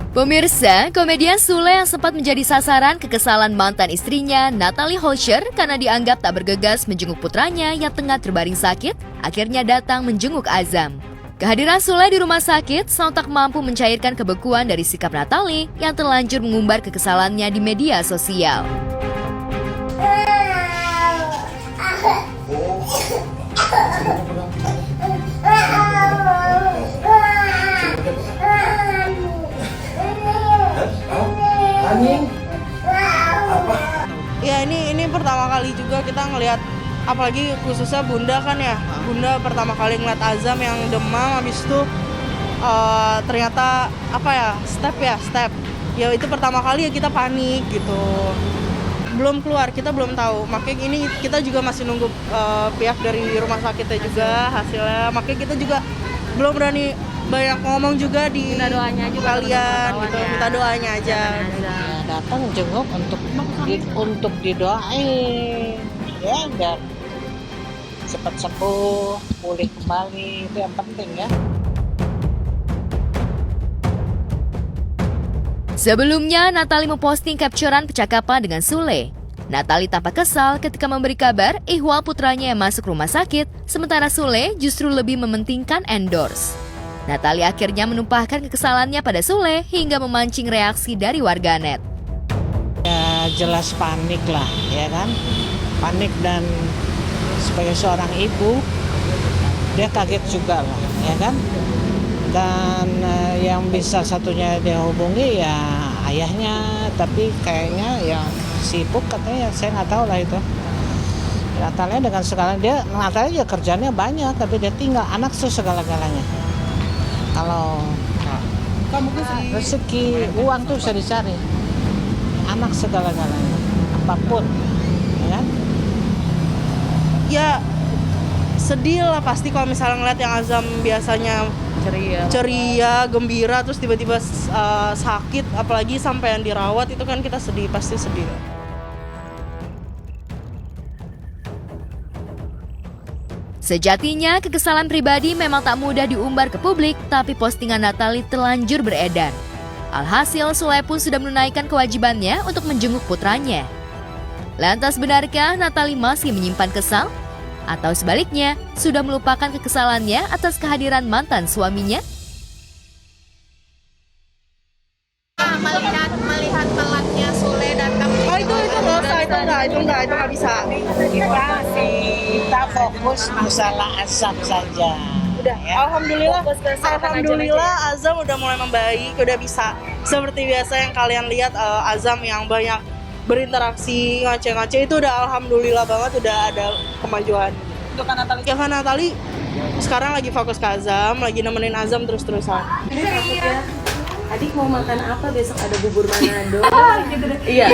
Pemirsa, komedian Sule yang sempat menjadi sasaran kekesalan mantan istrinya, Natalie Holscher, karena dianggap tak bergegas menjenguk putranya yang tengah terbaring sakit, akhirnya datang menjenguk Azam. Kehadiran Sule di rumah sakit sontak mampu mencairkan kebekuan dari sikap Natalie yang terlanjur mengumbar kekesalannya di media sosial. Ya ini pertama kali juga kita ngelihat, apalagi khususnya Bunda kan ya. Bunda pertama kali ngeliat Azam yang demam, habis itu ternyata step. Ya itu pertama kali ya kita panik gitu. Belum keluar, kita belum tahu. Makanya ini kita juga masih nunggu pihak dari rumah sakitnya juga hasilnya. Makanya kita juga belum berani banyak ngomong juga di doanya juga kalian gitu. Minta doanya aja. Datang jenguk untuk didoain ya, biar cepat sembuh, pulih kembali, itu yang penting ya. Sebelumnya, Natalie memposting capturean percakapan dengan Sule. Natalie tampak kesal ketika memberi kabar ihwal putranya yang masuk rumah sakit, sementara Sule justru lebih mementingkan endorse. Natalie akhirnya menumpahkan kekesalannya pada Sule hingga memancing reaksi dari warganet. Ya jelas panik lah, ya kan? Panik, dan sebagai seorang ibu, dia kaget juga lah, ya kan? Dan yang bisa satunya dia hubungi ya ayahnya, tapi kayaknya ya sibuk katanya, saya nggak tahu lah itu. Natalia dengan segalanya, Natalia kerjanya banyak, tapi dia tinggal anak tuh segala-galanya. Kalau rezeki, uang tuh bisa dicari. Anak segala-galanya, apapun, ya kan? Ya sedih lah pasti kalau misalnya ngeliat yang Azam biasanya ceria, gembira, terus tiba-tiba sakit, apalagi sampai yang dirawat, itu kan kita sedih, pasti sedih. Sejatinya, kekesalan pribadi memang tak mudah diumbar ke publik, tapi postingan Natalie terlanjur beredar. Alhasil, Sule pun sudah menunaikan kewajibannya untuk menjenguk putranya. Lantas benarkah Natalie masih menyimpan kesal? Atau sebaliknya, sudah melupakan kekesalannya atas kehadiran mantan suaminya? Melihat telatnya Sule datang. Oh itu nggak bisa. Kita fokus masalah Azam saja. Udah, ya. Alhamdulillah Azam udah mulai membaik, udah bisa seperti biasa yang kalian lihat. Azam yang banyak berinteraksi, ngaceng-ngaceng, itu udah alhamdulillah banget, udah ada kemajuan. Untuk Natalie. Ya kan Natalie sekarang lagi fokus ke Azam, lagi nemenin Azam terus-terusan. Adik mau makan apa besok? Ada bubur Manado. Iya.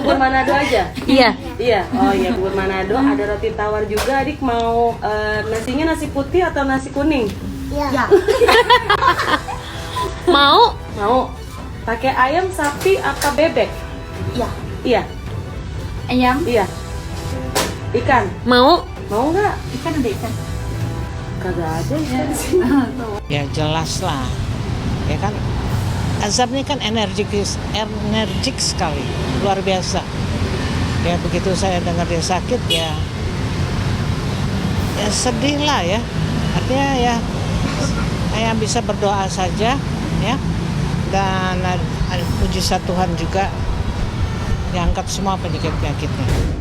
Bubur Manado aja. Iya. Iya. Oh iya, bubur Manado. Ada roti tawar juga. Adik mau nasinya nasi putih atau nasi kuning? Iya. Mau? Mau. Pakai ayam, sapi, apa bebek? Iya. Iya. Ayam? Iya. Ikan? Mau? Mau nggak? Ikan ada ikan. Kagak ada ikan sih. Ya jelas lah, ya kan? Azam ini kan energik sekali, luar biasa. Ya begitu saya dengar dia sakit, ya sedih lah ya. Artinya ya saya bisa berdoa saja, ya. Dan puji Tuhan juga diangkat semua penyakit-penyakitnya.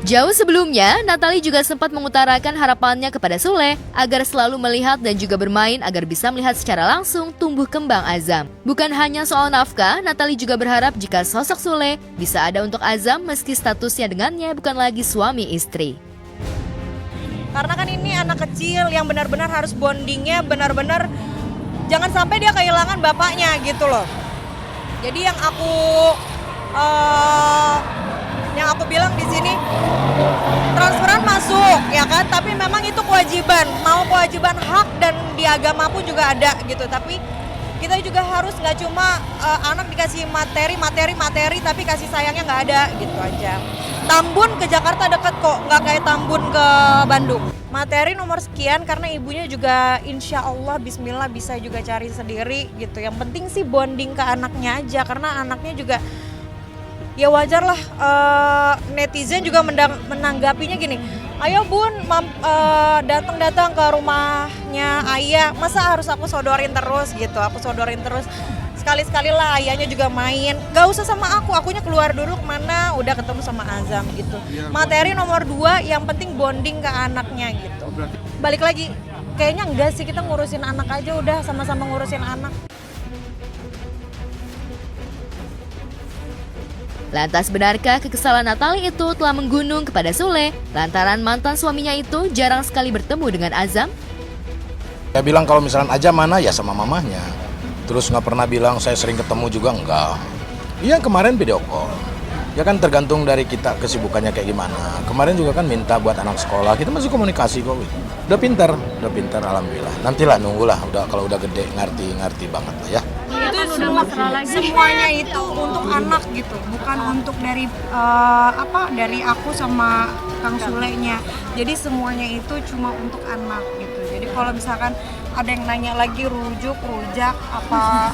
Jauh sebelumnya, Natalie juga sempat mengutarakan harapannya kepada Sule agar selalu melihat dan juga bermain agar bisa melihat secara langsung tumbuh kembang Azam. Bukan hanya soal nafkah, Natalie juga berharap jika sosok Sule bisa ada untuk Azam meski statusnya dengannya bukan lagi suami istri. Karena kan ini anak kecil yang benar-benar harus bondingnya benar-benar jangan sampai dia kehilangan bapaknya gitu loh. Jadi yang aku bilang di sini, transferan masuk ya kan, tapi memang itu kewajiban, mau kewajiban hak dan di agama pun juga ada gitu. Tapi kita juga harus nggak cuma anak dikasih materi tapi kasih sayangnya nggak ada gitu aja. Tambun ke Jakarta deket kok, nggak kayak Tambun ke Bandung. Materi nomor sekian karena ibunya juga insya Allah bismillah bisa juga cari sendiri gitu. Yang penting sih bonding ke anaknya aja karena anaknya juga ya wajar lah, netizen juga menanggapinya gini, ayo bun datang ke rumahnya ayah, masa harus aku sodorin terus gitu, sekali-sekali lah ayahnya juga main, gak usah sama akunya keluar dulu kemana, udah ketemu sama Azam gitu. Materi nomor 2 yang penting bonding ke anaknya gitu. Balik lagi, kayaknya enggak sih, kita ngurusin anak aja udah, sama-sama ngurusin anak. Lantas benarkah kekesalan Natali itu telah menggunung kepada Sule lantaran mantan suaminya itu jarang sekali bertemu dengan Azam? Saya bilang kalau misalnya Azam mana ya sama mamahnya. Terus nggak pernah bilang saya sering ketemu juga enggak. Iya kemarin video call. Ya kan tergantung dari kita kesibukannya kayak gimana. Kemarin juga kan minta buat anak sekolah. Kita masih komunikasi kok. Udah pintar alhamdulillah. Nantilah nunggulah kalau udah gede ngerti banget lah ya. Itu semuanya itu untuk anak gitu, bukan untuk dari dari aku sama Kang Sule-nya. Jadi semuanya itu cuma untuk anak gitu. Jadi kalau misalkan ada yang nanya lagi rujak apa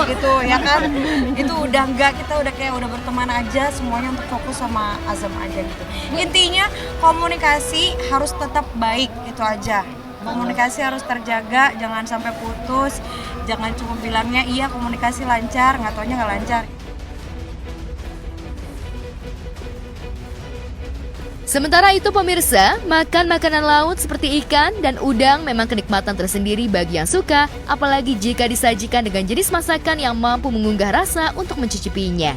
gitu ya kan, itu udah enggak, kita udah berteman aja, semuanya untuk fokus sama Azam aja gitu. Intinya komunikasi harus tetap baik, itu aja. Komunikasi harus terjaga, jangan sampai putus, jangan cuma bilangnya iya komunikasi lancar, nggak taunya nggak lancar. Sementara itu pemirsa, makan makanan laut seperti ikan dan udang memang kenikmatan tersendiri bagi yang suka, apalagi jika disajikan dengan jenis masakan yang mampu mengunggah rasa untuk mencicipinya.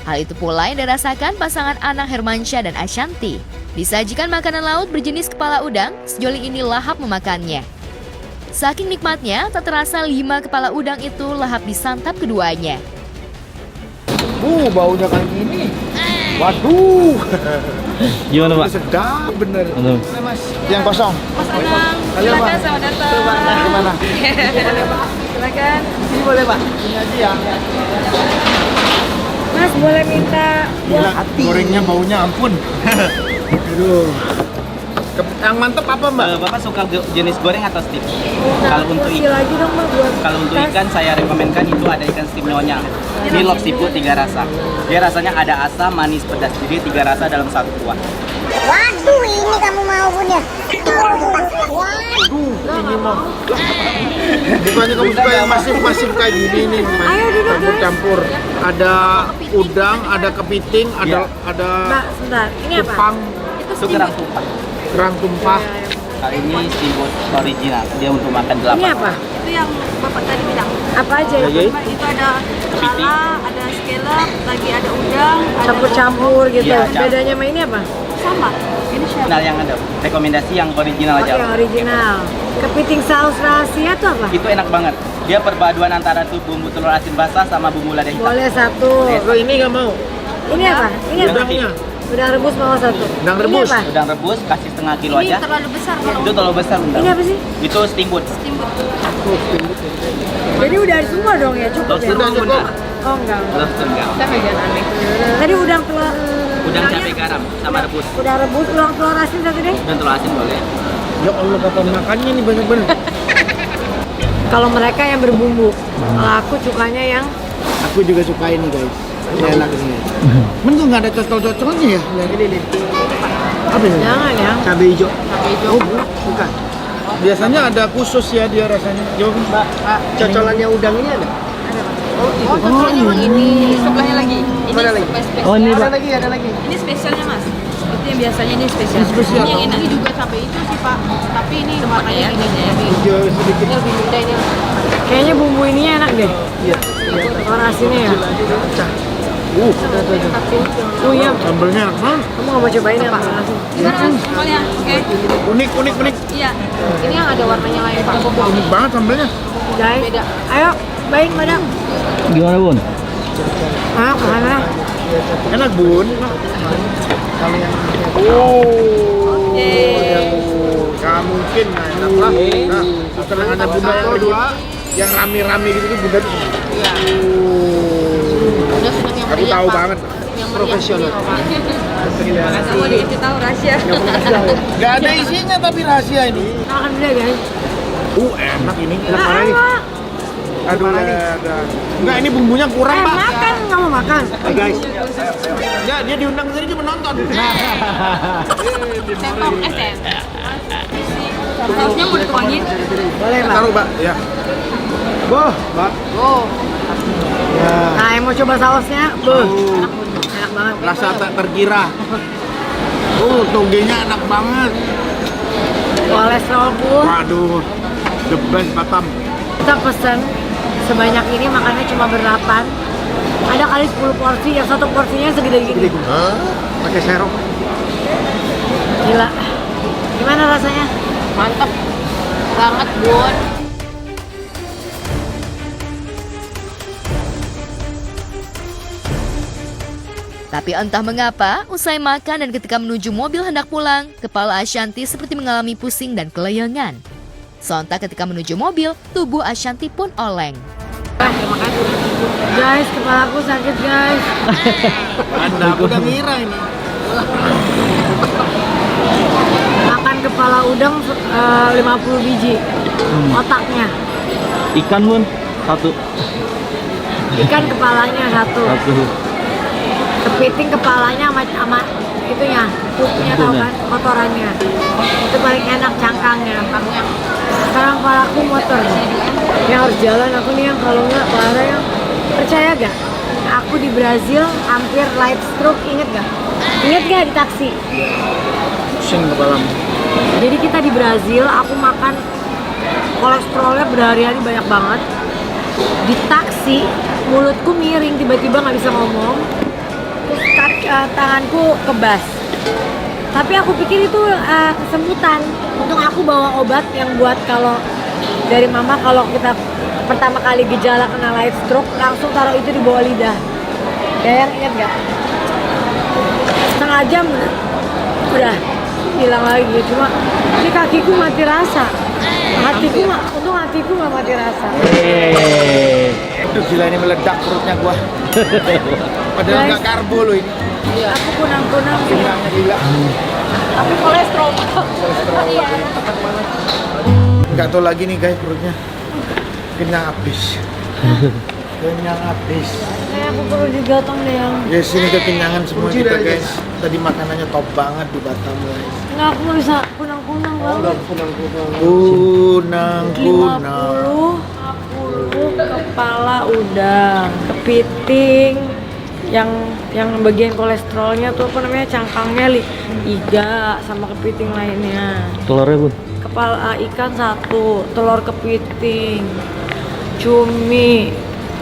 Hal itu pula yang dirasakan pasangan Anang Hermansyah dan Ashanti. Disajikan makanan laut berjenis kepala udang, sejoli ini lahap memakannya. Saking nikmatnya, tak terasa 5 kepala udang itu lahap disantap keduanya. Baunya kayak gini. Waduh. Gimana Pak? Sedap bener. Betul. Mas, yang kosong. Mas Anang, silakan selamat datang. Gimana? Boleh Pak, silakan. Ini boleh Pak? Ini aja ya. Mas boleh minta Gila, gorengnya baunya ampun. Aduh. Yang mantep apa Mbak? Bapak suka jenis goreng atau steam? Kalau untuk lagi dong Mbak buat kalau untuk ikan saya rekomenkan itu ada ikan steam nyonya. Ini log seafood 3 rasa. Dia rasanya ada asam, manis, pedas. Jadi 3 rasa dalam satu kuah. Waduh, ini kamu mau punya. Ini mau. Bukannya kamu suka yang masif kayak gini nih, campur-campur. Ada udang, ada kepiting, ada sebentar. Ini apa? kupang, Itu kerang tumpah. kerang tumpah. Kali ini steamboat original. Dia untuk makan 8. Ini apa? Itu yang Bapak tadi bilang. Apa aja Ya, itu? ya. Itu ada kepala, ada scallop, lagi ada udang, ada Campur-campur gitu. Iya, campur. Bedanya sama ini apa? sama. Ini chef. Nah, yang ada rekomendasi yang original Oke, aja. yang original. Kepiting saus rahasia itu apa? Itu enak banget. Dia perpaduan antara tuh bumbu telur asin basah sama bumbu lada hitam. Boleh satu. Kalau ini nggak mau. Ini apa? Ini apa? Udangnya. Udang rebus mau satu. Udang Ini rebus. apa? Udang rebus kasih setengah kilo Ini aja. terlalu besar kalau Itu terlalu besar bunda. Ini apa sih? Itu steamboat. Jadi udah semua dong ya, cukup ya? Lobster Udah bunda. cukup. Oh enggak. Lobster enggak. Tadi udang telur. Udang cabai garam sama rebus. Udang rebus, telur asin satu deh. Dan telur asin boleh. Ya Allah, kapan makannya nih banyak banget. Kalau mereka yang berbumbu, kalau aku sukanya yang Aku juga suka ini guys. Ini enak ini. Mending nggak ada cocol-cocolnya ya. Ini. Apa ini? jangan ya. Cabai hijau. Oh, bukan. Biasanya ada khusus ya dia rasanya. Coba Mbak, cocolannya udang ini ada? Oh, cocolannya ini sebelahnya lagi. Ini Mana lagi? spesial. Oh, ini, Pak. ada lagi. Ini spesialnya Mas. Itu yang biasanya ini spesial. Ini spesial. Ini yang enak. Ini juga cabai itu sih Pak. Tapi ini makanya gini jadi. Hijau sedikit. Ini lebih mudah ini. Kayaknya bumbu ininya enak deh. Iya. Telur asinnya ya. Pecah. Oh iya, Sambelnya enak banget. kamu nggak mau cobain yang telur asin? Gimana Mas? Semuanya? Oke. Unik. Iya. Ini yang ada warnanya lain Pak. Unik banget sambelnya. Guys, Beda. ayo, baik madam. Gimana bun? Ah, mana? Enak bun. Oh. Gak mungkin, nah enak lah. Nah, kesenangannya bunda yang kedua. Yang rame-rame gitu Bunda tuh. Iya. Udah seneng yang Aku meriah, tahu Pak. banget. Yang Profesional. Terima kasih. Mau dikasih tahu rahasia. Gak ada isinya tapi rahasia ini. Makan dulu ya guys. Enak ini. Enak mana nih? Aduh, ada. Enggak, ini bumbunya kurang, Pak. Makan, nggak mau makan. Hey guys. Enggak, dia diundang ke sini cuma nonton. Sempong, sausnya mau dituangin? Boleh, Pak. Taruh, Pak. Ya. Boh, Pak. Oh. Ya. Nah, yang mau coba sausnya, enak banget. Rasa tak terkira. Togenya enak banget. Kolesterol pun. Waduh, the best Batam. Kita pesen sebanyak ini makannya cuma ber-8. Ada kali 10 porsi, yang satu porsinya segede gini. Pakai serok. Gila. Gimana rasanya? Mantap banget, Bun. Tapi entah mengapa, usai makan dan ketika menuju mobil hendak pulang, kepala Ashanti seperti mengalami pusing dan keleyengan. Sontak ketika menuju mobil, tubuh Ashanti pun oleng. Terima kasih. Guys, kepala aku sakit, guys. Anda udah ngira ini. Makan kepala udang 50 biji. Otaknya. Ikan Bun, 1. Ikan kepalanya 1. Kepiting kepalanya sama itunya, pupnya tahu kan, kotorannya. Itu paling enak cangkangnya. Sekarang kepalaku motor. Yang harus jalan aku nih yang kalau nggak parah yang percaya gak? Aku di Brazil hampir light stroke, inget gak? Inget gak di taksi? Pusing kepalamu. Jadi kita di Brazil, aku makan kolesterolnya berhari-hari banyak banget. Di taksi, mulutku miring, tiba-tiba nggak bisa ngomong. Terus tanganku kebas. Tapi aku pikir itu kesemutan. Untung aku bawa obat yang buat kalau dari mama kalau kita pertama kali gejala kena light stroke langsung taruh itu di bawah lidah. Kayak ingat gak? Setengah jam udah hilang lagi. Cuma ini kakiku mati rasa. Untung hatiku nggak mati rasa. Aduh gila ini meledak perutnya gua. Padahal nggak karbo loh ini. Aku kunang-kunang sih. Gila. Tapi kolesterol. Nggak tahu lagi nih guys perutnya. Kenyang habis. Kenyang habis. Kayak aku perlu digotong deh yang. Ya sini kekenyangan semua kita guys. Tadi makanannya top banget di Batam guys. Nggak, aku bisa kunang-kunang banget. Kunang. 50 kepala udang, kepiting, yang bagian kolesterolnya tuh apa namanya, cangkangnya iga sama kepiting lainnya. Telurnya Bun? Kepala ikan 1, telur kepiting, cumi,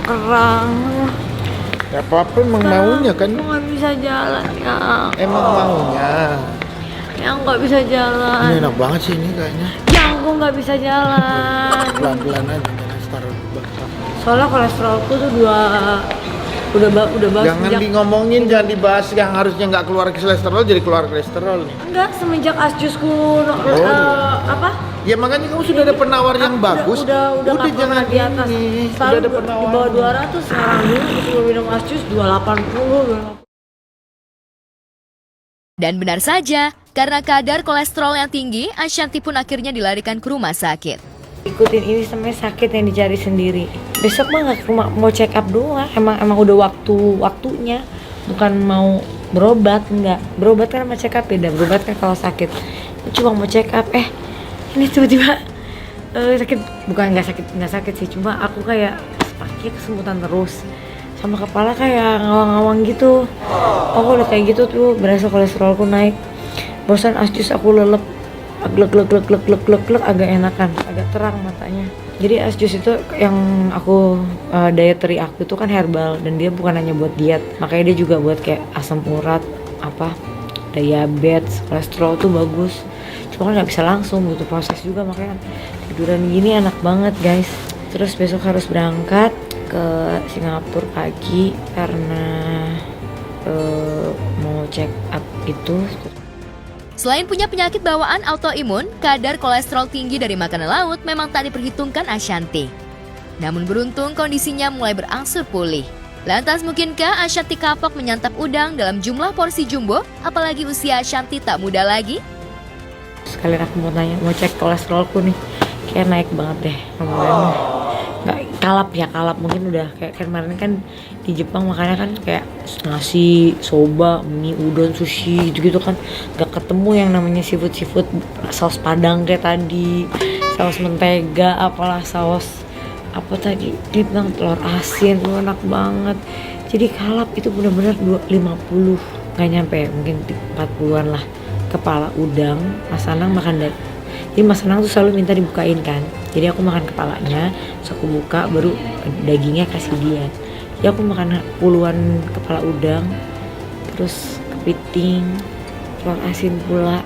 kerang. Ya apa-apa emang maunya kan. Aku nggak bisa jalan ya. Emang maunya. Yang nggak bisa jalan. Ini enak banget sih ini kayaknya. Yang aku nggak bisa jalan. Pelan-pelan aja jangan taruh bakal. Soalnya kolesterolku tuh udah bagus. Jangan ngomongin, jangan dibahas yang harusnya nggak keluar kolesterol jadi keluar kolesterol nih. Enggak, semenjak asjusku apa? Ya makanya kamu sudah ada penawar yang bagus. Udah jangan di atas. ini. Selalu Sudah ada di penawar. bawah 200 sekarang dulu sebelum minum asjus 280. Dan benar saja, karena kadar kolesterol yang tinggi, Ashanti pun akhirnya dilarikan ke rumah sakit. Ikutin ini sampai sakit yang dicari sendiri. Besok mah nggak mau check up doang. Emang udah waktunya. Bukan mau berobat, enggak. Berobat kan sama check up beda. Berobat kan kalau sakit. Cuma mau check up. Ini tiba-tiba sakit. Bukan nggak sakit sih. Cuma aku kayak sakit kesemutan terus. Sama kepala kayak ngawang-ngawang gitu. Aku udah kayak gitu tuh berasa kolesterolku naik. Bosan asjus aku lelep. Glek agak enakan, agak terang matanya. Jadi asjus itu yang aku dietary aku itu kan herbal dan dia bukan hanya buat diet, makanya dia juga buat kayak asam urat, diabetes, kolesterol tuh bagus. Cuma kan nggak bisa langsung, butuh proses juga, makanya tiduran gini enak banget guys. Terus besok harus berangkat ke Singapura pagi karena mau check up itu. Selain punya penyakit bawaan autoimun, kadar kolesterol tinggi dari makanan laut memang tak diperhitungkan Ashanti. Namun beruntung kondisinya mulai berangsur pulih. Lantas mungkinkah Ashanti kapok menyantap udang dalam jumlah porsi jumbo? Apalagi usia Ashanti tak muda lagi? Sekalian aku mau tanya, mau cek kolesterolku nih. Kayak naik banget deh kemarin. Nggak, kalap mungkin udah kayak kemarin kan di Jepang makannya kan kayak nasi, soba, mie, udon, sushi gitu-gitu kan. Gak ketemu yang namanya seafood saus padang kayak tadi, saus mentega, apalah saus apa tadi, dia bilang telur asin, itu enak banget. Jadi kalap itu benar-benar 50, nggak nyampe, mungkin 40-an lah. Kepala udang, Mas Anang makan dari, jadi Mas Anang tuh selalu minta dibukain kan. Jadi aku makan kepalanya, terus aku buka, baru dagingnya kasih dia. Jadi aku makan puluhan kepala udang, terus kepiting, telur asin pula.